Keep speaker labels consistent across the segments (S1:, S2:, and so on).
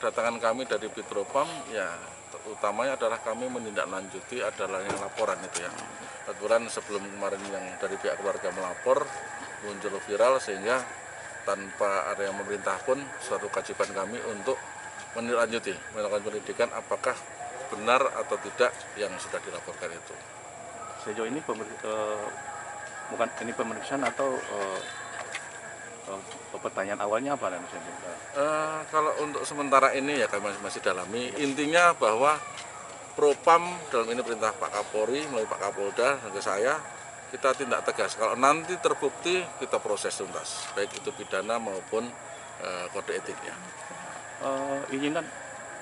S1: kedatangan kami dari Bitropam ya utamanya adalah kami menindaklanjuti adalah yang laporan itu ya. Kebetulan sebelum kemarin yang dari pihak keluarga melapor muncul viral sehingga tanpa ada yang memerintah pun suatu kewajiban kami untuk menindaklanjuti, melakukan pendidikan apakah benar atau tidak yang sudah dilaporkan itu.
S2: Sejauh ini bukan ini pemeriksaan atau pertanyaan awalnya apa dan
S1: kalau untuk sementara ini ya kami masih dalami. Intinya bahwa Propam dalam ini perintah Pak Kapolri melalui Pak Kapolda dan ke saya, kita tindak tegas. Kalau nanti terbukti kita proses tuntas, baik itu pidana maupun kode etiknya.
S2: Izinkan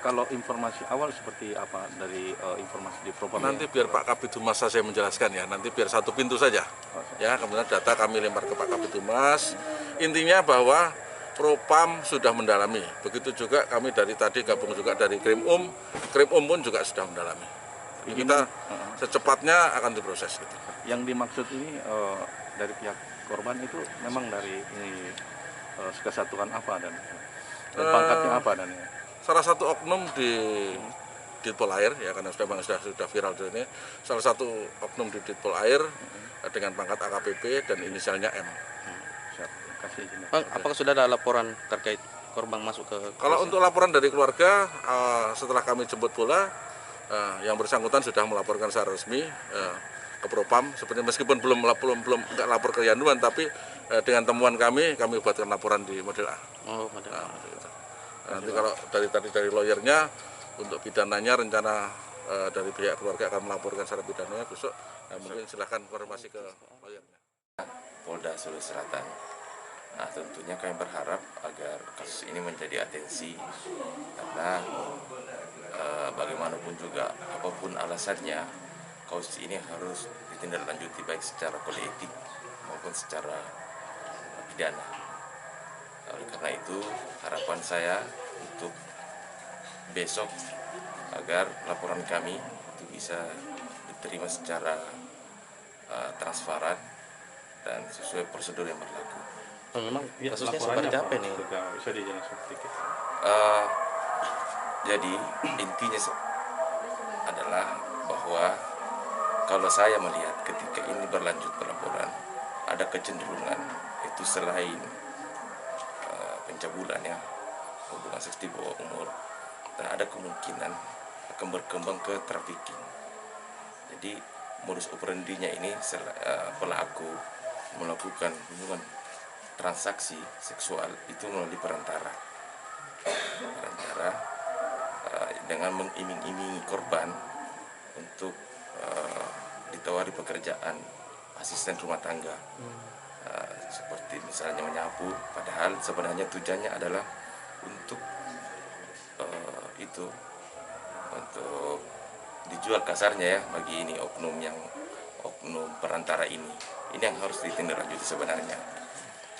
S2: kalau informasi awal seperti apa dari informasi di Propam?
S1: Nanti biar Pak Kabid Humas saya menjelaskan ya. Nanti biar satu pintu saja. Ya, kemudian data kami lempar ke Pak Kabid Humas. Intinya bahwa Propam sudah mendalami. Begitu juga kami dari tadi gabung juga dari Krimum. Krimum pun juga sudah mendalami. Kita secepatnya akan diproses. Gitu.
S2: Yang dimaksud ini dari pihak korban itu memang dari ini kesatuan apa dan pangkatnya apa dan ya?
S1: Salah satu oknum di Ditpol Air ya karena sudah viral ini. Salah satu oknum di Ditpol Air dengan pangkat AKBP dan inisialnya M.
S3: Bang, apakah sudah ada laporan terkait korban masuk ke
S1: Kalau untuk laporan dari keluarga, setelah kami jemput bola, yang bersangkutan sudah melaporkan secara resmi ke Propam. Sebenarnya meskipun belum nggak lapor ke Yanduan, tapi dengan temuan kami buatkan laporan di model A.
S3: Oh, model A.
S1: Nanti kalau dari lawyernya untuk pidananya rencana dari pihak keluarga akan melaporkan secara pidananya besok. Mungkin silahkan konfirmasi ke lawyernya.
S4: Polda Sulawesi Selatan. Nah, tentunya kami berharap agar kasus ini menjadi atensi karena bagaimanapun juga apapun alasannya kasus ini harus ditindaklanjuti baik secara kode etik maupun secara pidana. Oleh karena itu harapan saya untuk besok agar laporan kami itu bisa diterima secara transparan dan sesuai prosedur yang berlaku.
S3: Memang kasusnya seperti apa nih?
S2: Bisa dijelaskan sedikit.
S4: Jadi intinya adalah bahwa kalau saya melihat ketika ini berlanjut pelaporan ada kecenderungan itu selain pencabulan ya hubungan seks di bawah umur dan ada kemungkinan akan berkembang ke trafficking. Jadi modus operandinya ini pelaku melakukan hubungan transaksi seksual itu melalui perantara dengan mengiming-imingi korban untuk ditawari pekerjaan asisten rumah tangga seperti misalnya menyapu, padahal sebenarnya tujuannya adalah untuk untuk dijual kasarnya ya bagi ini oknum perantara ini yang harus ditindaklanjuti sebenarnya.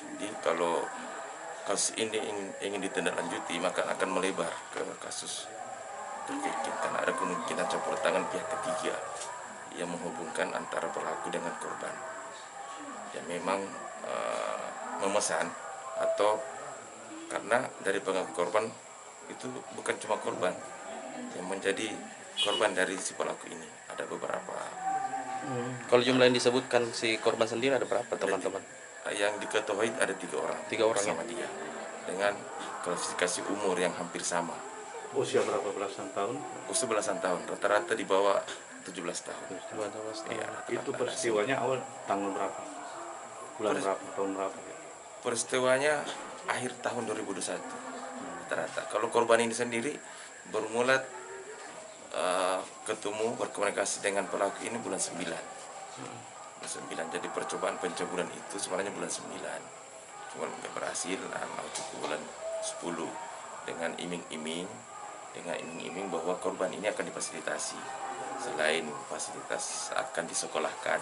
S4: Jadi kalau kasus ini ingin ditindaklanjuti maka akan melebar ke kasus trafficking karena ada kemungkinan campur tangan pihak ketiga yang menghubungkan antara pelaku dengan korban. Ya memang memesan atau karena dari pengaku korban itu bukan cuma korban yang menjadi korban dari si pelaku ini, ada beberapa.
S3: Kalau jumlah yang disebutkan si korban sendiri ada berapa teman-teman?
S4: Yang diketahui ada 3 orang.
S3: 3 orang
S4: sama dia dengan klasifikasi umur yang hampir sama.
S2: Usia berapa belasan tahun?
S4: Usia belasan tahun, rata-rata di bawah 17 tahun.
S3: Ya,
S2: itu peristiwanya awal tanggal berapa? Bulan berapa? Tahun berapa?
S4: Peristiwanya akhir tahun 2021 rata-rata. Kalau korban ini sendiri bermula ketemu berkomunikasi dengan pelaku ini bulan 9. Jadi percobaan pencabulan itu sebenarnya bulan 9. Cuma nggak berhasil, cukup bulan 10 dengan iming-iming bahwa korban ini akan difasilitasi. Selain fasilitas akan disekolahkan,